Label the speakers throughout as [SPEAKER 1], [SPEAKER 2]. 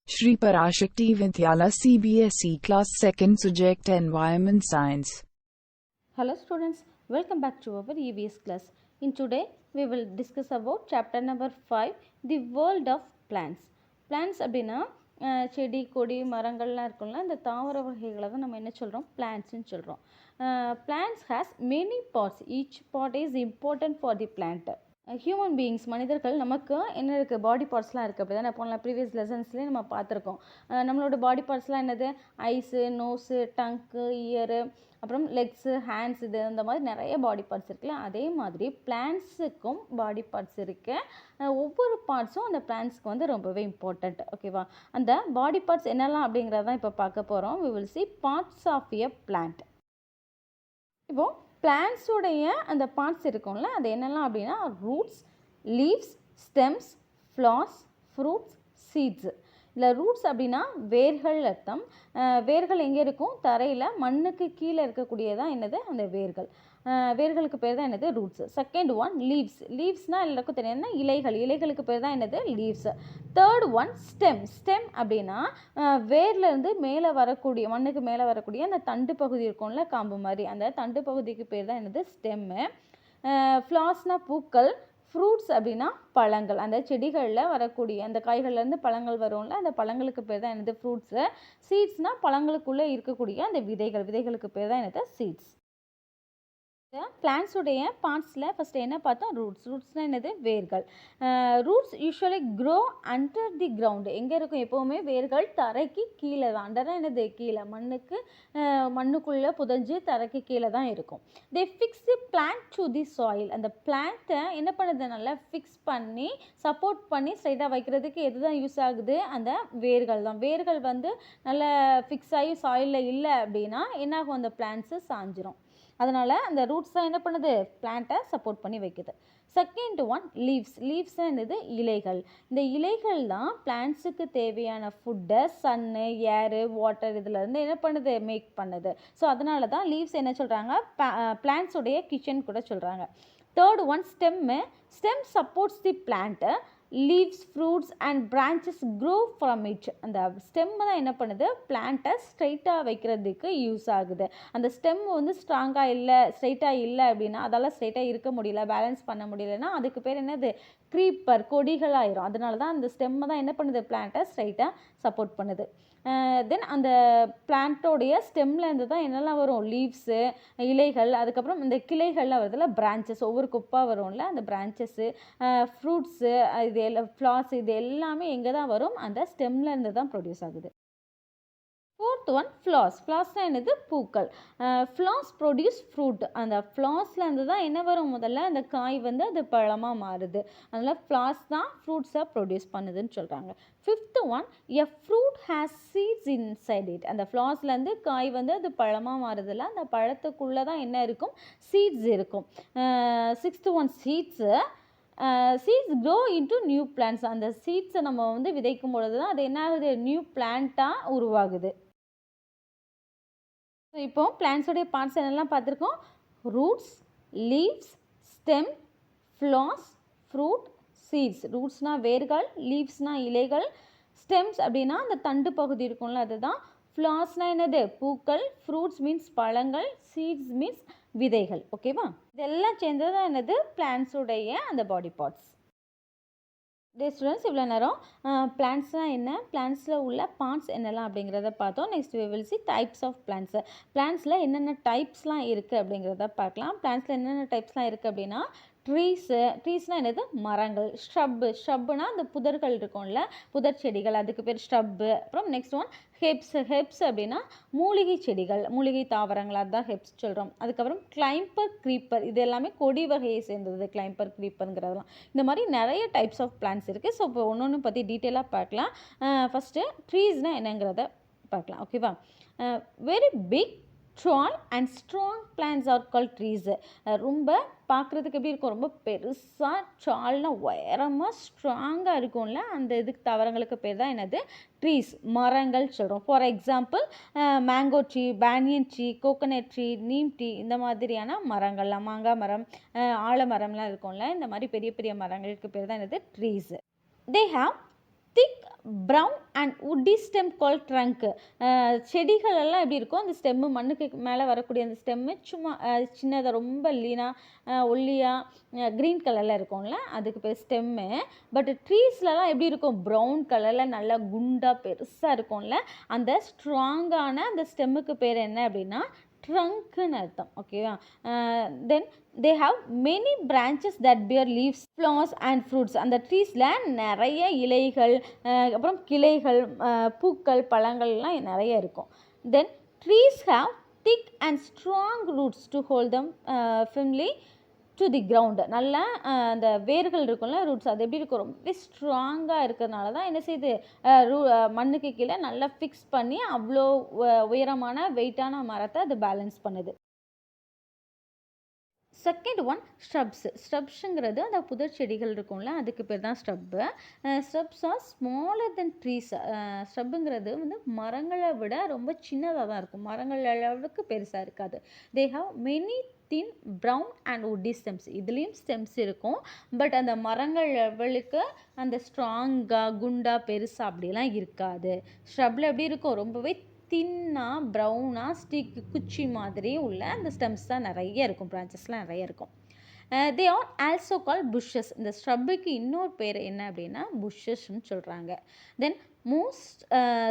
[SPEAKER 1] Shri Parashakti Vidyala CBSE Class 2nd Subject Environment Science.
[SPEAKER 2] Hello students, welcome back to our EVS class. In today we will discuss about chapter number 5, the world of plants. Plants அப்படின்னா செடி கொடி மரங்கள்லாம் இருக்கும்ல அந்த தாவர வகைகளை தான் நம்ம என்ன சொல்கிறோம் பிளான்ட்ஸ்ன்னு சொல்கிறோம். Plants has many parts. Each part is important for the plant. Human beings மனிதர்கள் நமக்கு என்ன இருக்குது பாடி பார்ட்ஸ்லாம் இருக்குது அப்படி தானே போன ப்ரீவியஸ் லெசன்ஸ்லேயே நம்ம பார்த்துருக்கோம். நம்மளோட பாடி பார்ட்ஸ்லாம் என்னது ஐஸு நோஸு டங்க்கு இயரு அப்புறம் லெக்ஸு ஹேண்ட்ஸ் இது இந்த மாதிரி நிறைய பாடி பார்ட்ஸ் இருக்குல்ல அதே மாதிரி பிளான்ட்ஸுக்கும் பாடி பார்ட்ஸ் இருக்குது. ஒவ்வொரு பார்ட்ஸும் அந்த பிளான்ட்ஸ்க்கு வந்து ரொம்பவே இம்பார்ட்டண்ட். ஓகேவா, அந்த பாடி பார்ட்ஸ் என்னெல்லாம் அப்படிங்கிறதான் இப்போ பார்க்க போகிறோம். we will see parts of a plant. இப்போது பிளான்ட்ஸுடைய அந்த பார்ட்ஸ் இருக்கும்ல அது என்னெல்லாம் அப்படின்னா roots, leaves, stems, flowers, fruits, seeds. இல்லை ரூட்ஸ் அப்படின்னா வேர்கள் அர்த்தம். வேர்கள் எங்கே இருக்கும்? தரையில் மண்ணுக்கு கீழே இருக்கக்கூடியதான் என்னது அந்த வேர்கள். வேர்களுக்கு பேர் தான் என்னது ரூட்ஸ். Second one leaves. லீவ்ஸ்னால் எல்லாருக்கும் தெரியும் என்ன இலைகள். இலைகளுக்கு பேர் தான் என்னது leaves. Third one stem. Stem அப்படின்னா வேர்லேருந்து மேலே வரக்கூடிய மண்ணுக்கு மேலே வரக்கூடிய அந்த தண்டு பகுதி இருக்கும்ல காம்பு மாதிரி அந்த தண்டு பகுதிக்கு பேர் தான் என்னது ஸ்டெம்மு. ஃப்ளார்ஸ்னால் பூக்கள். ஃப்ரூட்ஸ் அப்படின்னா பழங்கள். அந்த செடிகளில் வரக்கூடிய அந்த காய்கள்லேருந்து பழங்கள் வரும்ல அந்த பழங்களுக்கு பேர் தான் என்னது ஃப்ரூட்ஸு. சீட்ஸ்னால் பழங்களுக்குள்ளே இருக்கக்கூடிய அந்த விதைகள். விதைகளுக்கு பேர் தான் என்னது சீட்ஸ். பிளான்ட்ஸுடைய பார்ட்ஸில் ஃபஸ்ட்டு என்ன பார்த்தோம்? ரூட்ஸ். ரூட்ஸ்னால் என்னது வேர்கள். Roots usually grow under the ground. எங்கே இருக்கும்? எப்போவுமே வேர்கள் தரைக்கு கீழே தான். அண்டர்னா என்னது கீழே மண்ணுக்குள்ளே புதஞ்சு தரைக்கு கீழே தான் இருக்கும். They fix the plant to the soil. அந்த பிளான்ட்டை என்ன பண்ணுது? நல்லா ஃபிக்ஸ் பண்ணி சப்போர்ட் பண்ணி ஸ்ட்ரைட்டாக வைக்கிறதுக்கு எது தான் யூஸ் ஆகுது? அந்த வேர்கள் தான். வேர்கள் வந்து நல்லா ஃபிக்ஸ் ஆகி சாயிலில் இல்லை அப்படின்னா என்னாகும்? அந்த பிளான்ட்ஸு சாஞ்சிரும். அதனால் அந்த ரூட்ஸ் தான் என்ன பண்ணுது? பிளான்ட்டை சப்போர்ட் பண்ணி வைக்குது. Second one leaves. லீவ்ஸ்னால் என்னது இலைகள். இந்த இலைகள் தான் பிளான்ட்ஸுக்கு தேவையான ஃபுட்டை சன்னு ஏரு வாட்டர் இதிலேருந்து என்ன பண்ணுது? மேக் பண்ணுது. ஸோ அதனால தான் லீவ்ஸ் என்ன சொல்கிறாங்க? பிளான்ட்ஸுடைய கிச்சன் கூட சொல்கிறாங்க. Third one stem. Stem supports the plant. Leaves, fruits and branches grow from it. அந்த ஸ்டெம்மு தான் என்ன பண்ணுது? பிளான்ட்டை ஸ்ட்ரைட்டாக வைக்கிறதுக்கு யூஸ் ஆகுது. அந்த ஸ்டெம் வந்து ஸ்ட்ராங்காக இல்லை ஸ்ட்ரைட்டாக இல்லை அப்படின்னா அதால் ஸ்ட்ரைட்டாக இருக்க முடியல பேலன்ஸ் பண்ண முடியலன்னா அதுக்கு பேர் என்னது? க்ரீப்பர், கொடிகளாயிரும். அதனால தான் அந்த ஸ்டெம்மை தான் என்ன பண்ணுது? பிளான்ட்டை ஸ்ட்ரைட்டாக சப்போர்ட் பண்ணுது. தென் அந்த பிளான்ட்டோடைய ஸ்டெம்லேருந்து தான் என்னெல்லாம் வரும்? லீவ்ஸு, இலைகள், அதுக்கப்புறம் இந்த கிளைகள்லாம் வருதுல்ல பிரான்ச்சஸ், ஒவ்வொரு குப்பாக வரும்ல அந்த பிரான்ச்சஸ்ஸு, ஃப்ரூட்ஸு, இது எல்லாம் ஃப்ளார்ஸ், இது எல்லாமே எங்கே தான் வரும்? அந்த ஸ்டெம்லேருந்து தான் ப்ரொடியூஸ் ஆகுது. Fourth one flowers. ஃப்ளார்ஸ்னால் என்னது? பூக்கள். Flowers produce fruit. அந்த ஃப்ளார்ஸ்லேருந்து தான் என்ன வரும்? முதல்ல அந்த காய் வந்து அது பழமாக மாறுது. அதனால் ஃப்ளார்ஸ் தான் ஃப்ரூட்ஸை ப்ரொடியூஸ் பண்ணுதுன்னு சொல்கிறாங்க. Fifth one a fruit has seeds inside it. அந்த ஃப்ளார்ஸ்லேருந்து காய் வந்து அது பழமாக மாறுதில்ல அந்த பழத்துக்குள்ளே தான் என்ன இருக்கும்? சீட்ஸ் இருக்கும். Sixth one seeds. Seeds grow into new plants. அந்த சீட்ஸை நம்ம வந்து விதைக்கும் பொழுது தான் அது என்ன ஆகுது? நியூ பிளான்ட்டாக உருவாகுது. ஸோ இப்போது பிளான்ட்ஸோடைய பார்ட்ஸ் என்னெல்லாம் பார்த்துருக்கோம்? Roots, leaves, stem, flowers, fruit, seeds. ரூட்ஸ்னால் வேர்கள், லீவ்ஸ்னால் இலைகள், ஸ்டெம்ஸ் அப்படின்னா அந்த தண்டு பகுதி இருக்கும்ல அதுதான். ஃப்ளார்ஸ்னால் என்னது? பூக்கள், ஃப்ரூட்ஸ் மீன்ஸ் பழங்கள், சீட்ஸ் மீன்ஸ் விதைகள். ஓகேவா, இதெல்லாம் சேர்ந்தது தான் என்னது? பிளான்ட்ஸுடைய அந்த பாடி பார்ட்ஸ். டே ஸ்டூடெண்ட்ஸ், இவ்வளோ நேரம் பிளான்ட்ஸ்னால் என்ன, பிளான்ட்ஸில் உள்ள பார்ட்ஸ் என்னெல்லாம் அப்படிங்கிறத பார்த்தோம். Next we will see types of plants. பிளான்ட்ஸில் என்னென்ன டைப்ஸ்லாம் இருக்குது அப்படிங்கிறத பார்க்கலாம். பிளான்ட்ஸில் என்னென்ன டைப்ஸ்லாம் இருக்குது அப்படின்னா ட்ரீஸ்னால் என்னது? மரங்கள். ஷ்ரப்புனா அந்த புதர்கள் இருக்கும்ல புதர் செடிகள் அதுக்கு பேர் ஷ்ரப்பு. அப்புறம் நெக்ஸ்ட் ஒன் ஹெப்ஸ் அப்படின்னா மூலிகை செடிகள், மூலிகை தாவரங்கள், அதுதான் ஹெப்ஸ் சொல்கிறோம். அதுக்கப்புறம் கிளைம்பர், க்ரீப்பர், இது எல்லாமே கொடி வகையை சேர்ந்தது. கிளைம்பர், க்ரீப்பருங்கிறதெல்லாம் இந்த மாதிரி நிறைய டைப்ஸ் ஆஃப் பிளான்ட்ஸ் இருக்குது. ஸோ இப்போ ஒன்று பற்றி டீட்டெயிலாக பார்க்கலாம். ஃபஸ்ட்டு ட்ரீஸ்னால் என்னங்கிறத பார்க்கலாம். ஓகேவா, very big tall and strong plants are called trees. ரொம்ப பார்க்குறதுக்கு எப்படி இருக்கும்? ரொம்ப பெருசாக ட்ரால்னா உயரமாக ஸ்ட்ராங்காக இருக்கும்ல அந்த இதுக்கு தாவரங்களுக்கு பேர் தான் என்னது? ட்ரீஸ், மரங்கள் சொல்கிறோம். For example mango tree, banyan tree, coconut tree, neem tree, இந்த மாதிரியான மரங்கள்லாம், மாங்காய் மரம், ஆலமரம்லாம் இருக்கும்ல இந்த மாதிரி பெரிய பெரிய மரங்களுக்கு பேர் தான் என்னது? Trees. They have thick brown and woody stem called trunk. செடிகள் எல்லாம் எப்படி இருக்கும், அந்த ஸ்டெம்மு மண்ணுக்கு மேலே வரக்கூடிய அந்த ஸ்டெம்மு சும்மா சின்னதாக ரொம்ப ஒல்லியாக க்ரீன் கலரில் இருக்கும்ல, அதுக்கு பேர் ஸ்டெம்மு. பட் ட்ரீஸ்லலாம் எப்படி இருக்கும், ப்ரௌன் கலரில் நல்லா குண்டாக பெருசாக இருக்கும்ல, அந்த ஸ்ட்ராங்கான அந்த ஸ்டெம்முக்கு பேர் என்ன அப்படின்னா ட்ரங்க்குன்னு அர்த்தம். ஓகேவா? தென் they have many branches that bear leaves, flowers and fruits. அந்த ட்ரீஸில் நிறைய இலைகள், அப்புறம் கிளைகள், பூக்கள், பழங்கள்லாம் நிறைய இருக்கும். தென் trees have thick and strong roots to hold them firmly to the ground. நல்லா அந்த வேர்கள் இருக்கும்ல, ரூட்ஸ், அது எப்படி இருக்கும், ரொம்ப ஸ்ட்ராங்காக இருக்கிறதுனால தான் என்ன செய்யுது, மண்ணுக்கு கீழே நல்லா ஃபிக்ஸ் பண்ணி அவ்வளோ உயரமான வெயிட்டான மரத்தை அது பேலன்ஸ் பண்ணுது. செகண்ட் ஒன் ஸ்ட்ரப்ஸுங்கிறது அந்த புதர் செடிகள் இருக்கும்ல, அதுக்கு பேர் தான் ஸ்ட்ரப்பு. Shrubs R smaller than trees. ஸ்ட்ரப்புங்கிறது வந்து மரங்களை விட ரொம்ப சின்னதாக தான் இருக்கும், மரங்கள் அளவுக்கு பெருசாக இருக்காது. They have many thin brown and woody stems. இதுலேயும் ஸ்டெம்ஸ் இருக்கும், பட் அந்த மரங்கள் லெவலுக்கு அந்த ஸ்ட்ராங்காக குண்டாக பெருசாக அப்படிலாம் இருக்காது. ஸ்ட்ரப்பில் எப்படி இருக்கும், ரொம்பவே தின்னாக ப்ரௌனாக குச்சி மாதிரி உள்ள அந்த ஸ்டெம்ஸ் தான் நிறைய இருக்கும், பிரான்ச்சஸ்லாம் நிறைய இருக்கும். They are also call bushes. இந்த ஸ்ட்ரப்புக்கு இன்னொரு பேர் என்ன அப்படின்னா புஷ்ஷஸ்ன்னு சொல்கிறாங்க. Then most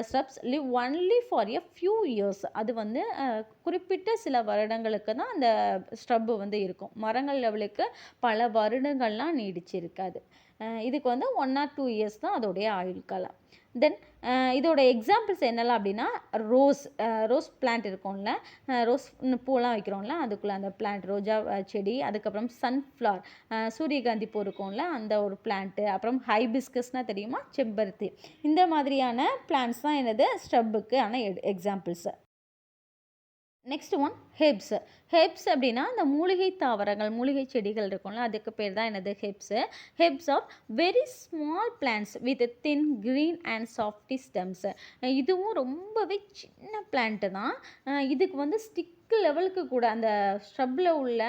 [SPEAKER 2] shrubs live only for a few years. அது வந்து குறிப்பிட்ட சில வருடங்களுக்கு தான் அந்த ஸ்ட்ரப்பு வந்து இருக்கும், மரங்கள் லெவலுக்கு பல வருடங்கள்லாம் நீடிச்சிருக்காது. இதுக்கு வந்து 1 or 2 இயர்ஸ் தான் அதோடைய ஆயுள் காலம். தென் இதோட எக்ஸாம்பிள்ஸ் என்னெல்லாம் அப்படின்னா ரோஸ் பிளான்ட் இருக்கும்ல, ரோஸ் பூலாம் வைக்கிறோம்ல, அதுக்குள்ளே அந்த பிளான்ட் ரோஜா செடி, அதுக்கப்புறம் சன்ஃப்ளவர் சூரியகாந்தி பூ இருக்கும்ல அந்த ஒரு பிளான்ட்டு, அப்புறம் ஹைபிஸ்கஸ்னால் தெரியுமா, செம்பருத்தி, இந்த மாதிரியான பிளான்ட்ஸ் தான் என்னது ஸ்ட்ரப்புக்கு ஆனால் எக்ஸாம்பிள்ஸு. நெக்ஸ்ட் ஒன் ஹெப்ஸ் அப்படின்னா அந்த மூலிகை தாவரங்கள், மூலிகை செடிகள் இருக்கும்ல, அதுக்கு பேர் தான் என்னது herbs. Herbs are very small plants with thin green and softy stems. இதுவும் ரொம்பவே சின்ன பிளான்ட்டு தான். இதுக்கு வந்து ஸ்டிக் லெவலுக்கு கூட அந்த ஸ்ட்ரப்பில் உள்ள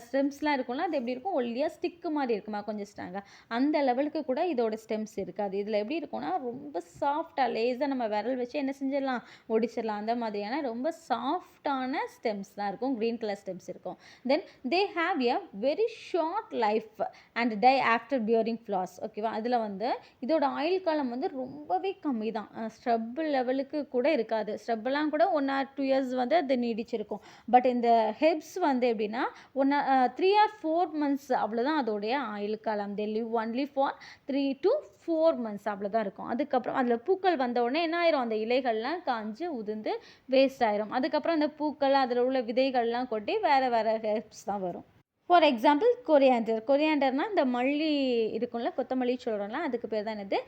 [SPEAKER 2] ஸ்டெம்ஸ்லாம் இருக்கும்ல, அது எப்படி இருக்கும், ஒல்லியாக ஸ்டிக்கு மாதிரி இருக்குமா, கொஞ்சம் ஸ்ட்ராங்காக, அந்த லெவலுக்கு கூட இதோட ஸ்டெம்ஸ் இருக்காது. இதில் எப்படி இருக்கும்னா ரொம்ப சாஃப்டாக லேஸாக நம்ம விரல் வச்சு என்ன செஞ்சிடலாம், ஒடிச்சிடலாம், அந்த மாதிரியான ரொம்ப சாஃப்டான ஸ்டெம்ஸ் தான் இருக்கும், க்ரீன் கலர் ஸ்டெம்ஸ் இருக்கும். Then they have a very short life and die after bearing flowers. ஓகேவா? அதில் வந்து இதோட ஆயுள் காலம் வந்து ரொம்பவே கம்மி தான், ஸ்ட்ரப்பு லெவலுக்கு கூட இருக்காது. ஸ்ட்ரப்பெல்லாம் கூட 1 or 2 இயர்ஸ் வந்து அது நீடிச்சிருக்கும். பட் இந்த ஹெப்ஸ் வந்து எப்படின்னா 3 or 4 months அவ்வளோதான் அதோடைய ஆயுள் காலம். They live only for 3 to 4 months அவ்வளோதான் இருக்கும். அதுக்கப்புறம் அதில் பூக்கள் வந்த உடனே என்ன ஆயிரும், அந்த இலைகள்லாம் காஞ்சு உதிர்ந்து வேஸ்ட் ஆயிரும். அதுக்கப்புறம் அந்த பூக்கள் அதில் உள்ள விதைகள்லாம் கொட்டி வேறு ஹெப்ஸ் தான் வரும். ஃபார் எக்ஸாம்பிள் கொரியாண்டர்னால் இந்த மல்லி இருக்கும்ல, கொத்தமல்லி சொல்கிறோம்ல, அதுக்கு பேர் தான் என்னது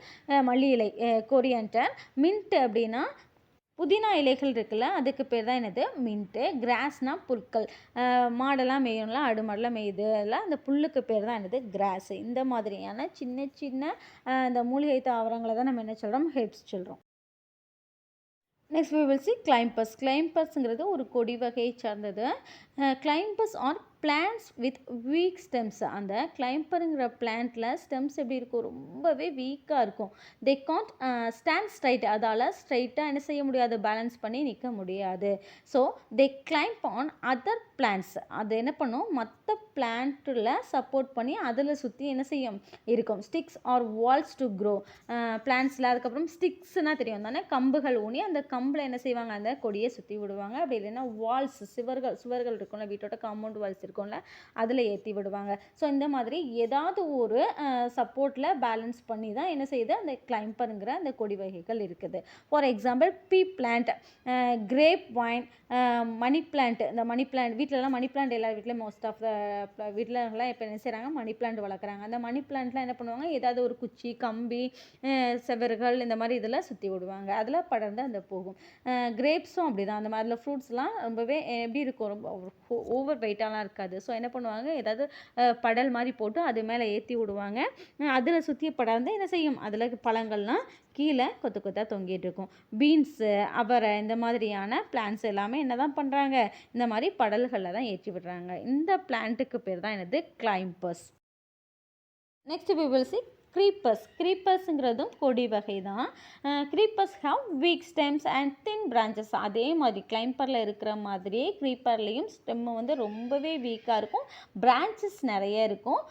[SPEAKER 2] மல்லி இலை, கொரியாண்டர். மின்ட் அப்படின்னா புதினா இலைகள் இருக்குல்ல, அதுக்கு பேர் தான் என்னது மின்ட்டு. கிராஸ்னால் புற்கள், மாடெல்லாம் மேயும்ல, ஆடு மாடெல்லாம் மேயுது, அதெல்லாம் அந்த புல்லுக்கு பேர் தான் என்னது கிராஸ். இந்த மாதிரியான சின்ன சின்ன இந்த மூலிகை தாவரங்களை தான் நம்ம என்ன சொல்கிறோம், ஹெப்ஸ் சொல்கிறோம். Next we will see climbers. கிளைம்பர்ஸுங்கிறது ஒரு கொடி வகையை சார்ந்தது. Climbers are plants with weak stems. அந்த கிளைம்பருங்கிற பிளான்ட்டில் ஸ்டெம்ஸ் எப்படி இருக்கும், ரொம்பவே வீக்காக இருக்கும். They can't stand straight. அதால் ஸ்ட்ரைட்டாக என்ன செய்ய முடியாது, பேலன்ஸ் பண்ணி நிற்க முடியாது. So they climb on other plants. அது என்ன பண்ணும், மற்ற பிளான்ட்டில் சப்போர்ட் பண்ணி அதில் சுற்றி என்ன செய்யும் இருக்கும். Sticks or walls to grow. பிளான்ட்ஸில் அதுக்கப்புறம் ஸ்டிக்ஸ்னால் தெரியும் தானே, கம்புகள் ஊனி அந்த கம்பில் என்ன செய்வாங்க, அந்த கொடியை சுற்றி விடுவாங்க. அப்படி இல்லைன்னா வால்ஸ், சுவர்கள் இருக்கும்ல, வீட்டோட காம்பவுண்ட் வால்ஸ் இருக்கும்ல, அதில் ஏற்றி விடுவாங்க. ஸோ இந்த மாதிரி ஏதாவது ஒரு சப்போர்ட்டில் பேலன்ஸ் பண்ணி தான் என்ன செய்யுது, அந்த கிளைம்பருங்கிற அந்த கொடி வகைகள் இருக்குது. For example pea plant, grape vine, money plant. இந்த மணி பிளான்ட் வீட்டிலலாம், மணி பிளான்ட் எல்லா வீட்லேயும் மோஸ்ட் ஆஃப் த வீட்டிலலாம் இப்போ என்ன செய்கிறாங்க, மணி பிளான்ட் வளர்க்குறாங்க. அந்த மணி பிளான்ட்லாம் என்ன பண்ணுவாங்க, ஏதாவது ஒரு குச்சி, கம்பி, செவர்கள் இந்த மாதிரி இதில் சுற்றி விடுவாங்க, அதில் படர்ந்து அந்த போகும். கிரேப்ஸும் அப்படி தான், அந்த மாதிரில ஃப்ரூட்ஸ்லாம் ரொம்பவே எப்படி இருக்கும், ரொம்ப ஓவர் வெயிட்டாலாம் இருக்காது. ஸோ என்ன பண்ணுவாங்க, ஏதாவது படல் மாதிரி போட்டு அது மேலே ஏற்றி விடுவாங்க, அதில் சுற்றி படர்ந்து என்ன செய்யும், அதில் பழங்கள்லாம் கீழே கொத்து கொத்தாக தொங்கிட்டு இருக்கும். பீன்ஸு, அவரை, இந்த மாதிரியான பிளான்ட்ஸ் எல்லாமே என்ன தான் பண்ணுறாங்க, இந்த மாதிரி படல்களில் தான் ஏற்றி விடுறாங்க. இந்த பிளான்ட்டுக்கு பேர் தான் என்னது climbers. Next we will see க்ரீப்பர்ஸுங்கிறதும் கொடி வகை தான். Creepers have weak stems and thin branches. அதே மாதிரி கிளைம்பரில் இருக்கிற மாதிரியே க்ரீப்பர்லேயும் ஸ்டெம்மு வந்து ரொம்பவே வீக்காக இருக்கும், பிரான்ச்சஸ் நிறைய இருக்கும்.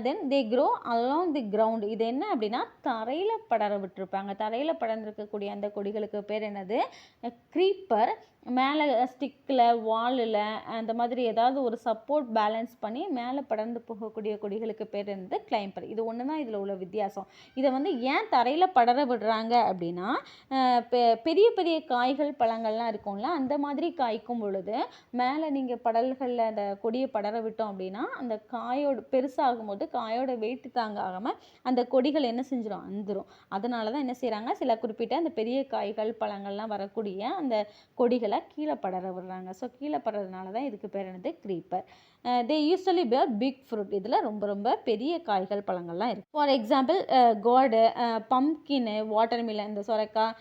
[SPEAKER 2] Then they grow along the ground. இது என்ன அப்படின்னா தரையில் படர விட்டுருப்பாங்க. தரையில் படர்ந்துருக்கக்கூடிய அந்த கொடிகளுக்கு பேர் என்னது? க்ரீப்பர். மேலே ஸ்டிக்கில், வாலில் அந்த மாதிரி ஏதாவது ஒரு சப்போர்ட் பேலன்ஸ் பண்ணி மேலே படர்ந்து போகக்கூடிய கொடிகளுக்கு பேர் என்னது? கிளைம்பர். இது ஒன்று தான் இதில் உள்ள வித்தியாசம். இதை வந்து ஏன் தரையில் படர விடுறாங்க அப்படின்னா பெரிய பெரிய காய்கள் பழங்கள்லாம் இருக்கும்ல, அந்த மாதிரி காய்க்கும் பொழுது மேலே நீங்கள் படல்களில் அந்த கொடியை படர விட்டோம் அப்படின்னா அந்த காயோட பெருசாகும் போது காயோட வெயிட் தாங்காமல் அந்த கொடிகள் என்ன செஞ்சிடும்? அந்துடும். அதனால தான் என்ன செய்கிறாங்க, சில குறிப்பிட்ட அந்த பெரிய காய்கள் பழங்கள்லாம் வரக்கூடிய அந்த கொடிகளை கீழே படர விடுறாங்க. ஸோ கீழே படுறதுனால தான் இதுக்கு பேர் என்னது? க்ரீப்பர். தே யூஸ்வலி பேர் பிக் ஃப்ரூட். இதில் ரொம்ப ரொம்ப பெரிய காய்கள் பழங்கள்லாம் இருக்குது. ஃபார் எக்ஸாம்பிள் கோடு, பம்ப்கின்னு, வாட்டர்மிலன், இந்த சொரைக்காய்,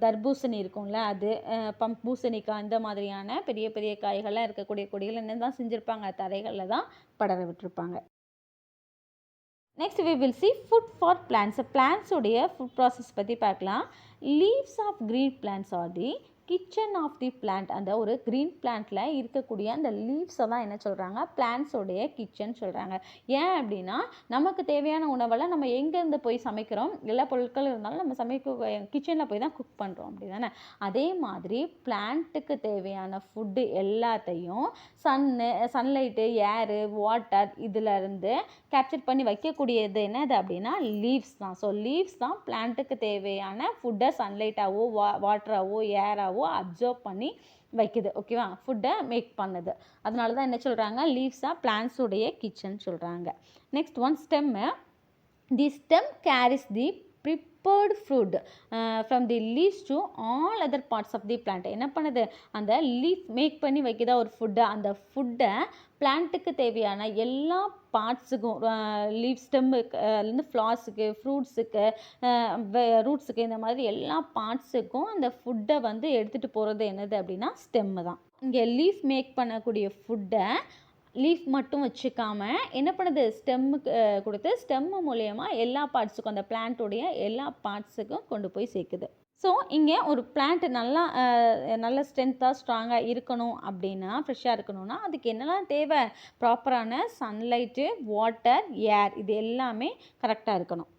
[SPEAKER 2] தர்பூசணி இருக்கும்ல அது, பூசணிக்காய், இந்த மாதிரியான பெரிய பெரிய காய்கள்லாம் இருக்கக்கூடிய கொடிகள் என்ன தான் செஞ்சுருப்பாங்க? தரைகளில் தான் படர விட்டுருப்பாங்க. Next we will see food for plants. பிளான்ஸுடைய ஃபுட் ப்ராசஸ் பற்றி பார்க்கலாம். Leaves of green plants are the kitchen of the plant. அந்த ஒரு க்ரீன் பிளான்ட்டில் இருக்கக்கூடிய அந்த லீவ்ஸை தான் என்ன சொல்கிறாங்க? பிளான்ஸோடைய கிச்சன் சொல்கிறாங்க. ஏன் அப்படின்னா நமக்கு தேவையான உணவெல்லாம் நம்ம எங்கேருந்து போய் சமைக்கிறோம்? எல்லா பொருட்கள் இருந்தாலும் நம்ம கிச்சனில் போய் தான் குக் பண்ணுறோம், அப்படி தானே? அதே மாதிரி பிளான்ட்டுக்கு தேவையான ஃபுட்டு எல்லாத்தையும் சன்லைட்டு, ஏரு, வாட்டர் இதிலேருந்து கேப்சர் பண்ணி வைக்கக்கூடியது என்னது அப்படின்னா லீவ்ஸ் தான். ஸோ லீவ்ஸ் தான் பிளான்ட்டுக்கு தேவையான ஃபுட்டை சன்லைட்டாவோ வாட்டராவோ ஏராவோ அப்சர்வ் பண்ணி வைக்குது. ஓகேவா? ஃபுட்டை மேக் பண்ணுது. அதனால தான் என்ன சொல்கிறாங்க? லீவ்ஸாக பிளான்ஸுடைய கிச்சன் சொல்கிறாங்க. Next one stem. The stem carries the prepared fruit from the leaves to all other parts of the plant. என்ன பண்ணுது? அந்த லீஃப் மேக் பண்ணி வைக்குதா ஒரு ஃபுட்டை, அந்த ஃபுட்டை பிளான்ட்டுக்கு தேவையான எல்லா பார்ட்ஸுக்கும், லீவ் ஸ்டெம்முலேருந்து ஃப்ளாஸுக்கு, ஃப்ரூட்ஸுக்கு, ரூட்ஸுக்கு, இந்த மாதிரி எல்லா பார்ட்ஸுக்கும் அந்த ஃபுட்டை வந்து எடுத்துகிட்டு போகிறது என்னது அப்படின்னா ஸ்டெம்மு தான். இங்கே லீஃப் மேக் பண்ணக்கூடிய ஃபுட்டை லீஃப் மட்டும் வச்சுக்காம என்ன பண்ணுது? ஸ்டெம்முக்கு கொடுத்து ஸ்டெம்மு மூலயமா எல்லா பார்ட்ஸுக்கும், அந்த பிளான்ட்டுடைய எல்லா பார்ட்ஸுக்கும் கொண்டு போய் சேர்க்குது. ஸோ இங்கே ஒரு பிளான்ட் நல்ல ஸ்ட்ரென்த்தாக ஸ்ட்ராங்காக இருக்கணும் அப்படின்னா, ஃப்ரெஷ்ஷாக இருக்கணும்னா அதுக்கு என்னெல்லாம் தேவை? ப்ராப்பரான சன்லைட்டு, வாட்டர், ஏர், இது எல்லாமே கரெக்டாக இருக்கணும்.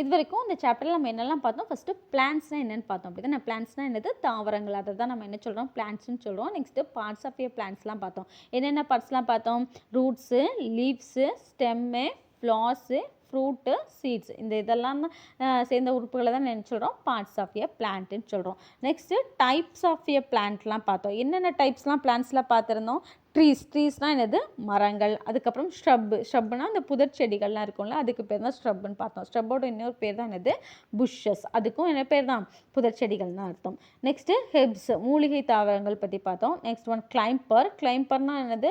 [SPEAKER 2] இது வரைக்கும் இந்த சாப்டரில் நம்ம என்னெல்லாம் பார்த்தோம்? ஃபஸ்ட்டு பிளான்ட்ஸ்னால் என்னென்னு பார்த்தோம். அப்படி தான் பிளான்ட்ஸ்னால் என்னது? தாவரங்கள். அதை தான் நம்ம என்ன சொல்கிறோம்? பிளான்ட்ஸ்னு சொல்கிறோம். நெக்ஸ்ட்டு பார்ட்ஸ் ஆஃப் பிளான்ட்ஸ்லாம் பார்த்தோம். என்னென்ன பார்ட்ஸ்லாம் பார்த்தோம்? Roots, leaves, stem, flowers, fruit, seeds. இந்த இதெல்லாம் சேர்ந்த உறுப்புகளை தான் என்ன சொல்கிறோம்? பார்ட்ஸ் ஆஃப் பிளான்ட்டுன்னு சொல்கிறோம். நெக்ஸ்ட்டு டைப்ஸ் ஆஃப் பிளான்ட்லாம் பார்த்தோம். என்னென்ன டைப்ஸ்லாம் பிளான்ட்ஸில் பார்த்துருந்தோம்? ட்ரீஸ்னால் என்னது? மரங்கள். அதுக்கப்புறம் ஷ்ரப்னா அந்த புதர் செடிகள்லாம் இருக்கும்ல, அதுக்கு பேர் தான் ஷ்ரப்னு பார்த்தோம். ஷ்ரப்போட இன்னொரு பேர் தான் என்னது? புஷ்ஷஸ். அதுக்கும் என்ன பேர் தான்? புதர் செடிகள் தான் அர்த்தம். நெக்ஸ்ட்டு ஹெப்ஸ், மூலிகை தாவரங்கள் பற்றி பார்த்தோம். நெக்ஸ்ட் ஒன் கிளைம்பர்னால் என்னது?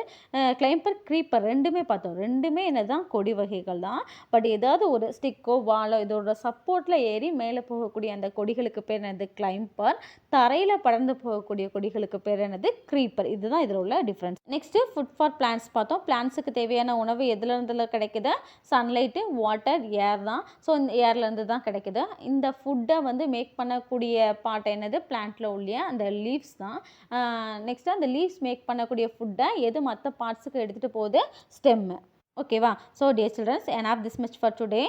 [SPEAKER 2] கிளைம்பர், க்ரீப்பர் ரெண்டுமே பார்த்தோம். ரெண்டுமே என்னது தான்? கொடி வகைகள் தான். பட் ஏதாவது ஒரு ஸ்டிக்கோ வாலோ இதோட சப்போர்ட்டில் ஏறி மேலே போகக்கூடிய அந்த கொடிகளுக்கு பேர் என்னது? கிளைம்பர். தரையில் படர்ந்து போகக்கூடிய கொடிகளுக்கு பேர் என்னது? க்ரீப்பர். இதுதான் இதில் உள்ள difference. Next food for plants பார்த்தோம். பிளான்ட்ஸுக்கு தேவையான உணவு எதுலேருந்து கிடைக்குது? சன்லைட்டு, வாட்டர், ஏர் தான். ஸோ இந்த ஏர்லேருந்து தான் கிடைக்குது. இந்த ஃபுட்டை வந்து மேக் பண்ணக்கூடிய பார்ட் என்னது? பிளான்ட்டில் உள்ள அந்த லீவ்ஸ் தான். நெக்ஸ்ட்டு அந்த லீவ்ஸ் மேக் பண்ணக்கூடிய ஃபுட்டை எது மற்ற பார்ட்ஸுக்கு எடுத்துகிட்டு போகுது? ஸ்டெம்மு. ஓகேவா? So dear childrens, I have this much for today.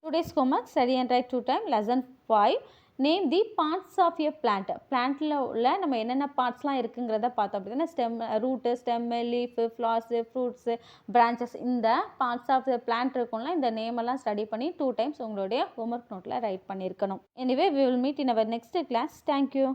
[SPEAKER 2] Today's homework, study and write 2 times. Lesson 5. Name the parts of plant. பிளான்ட்டில் உள்ள நம்ம என்னென்ன பார்ட்ஸ்லாம் இருக்குங்கிறத பார்த்தோம். அப்படின்னா stem, root, stem, leaf, flowers, fruits, branches, இந்த பார்ட்ஸ் ஆஃப் பிளான்ட் இருக்கும்ல, இந்த நேமெல்லாம் ஸ்டடி பண்ணி 2 times உங்களுடைய ஹோம்ஒர்க் நோட்டில் ரைட் பண்ணியிருக்கணும். Anyway we will meet in our next class. Thank you.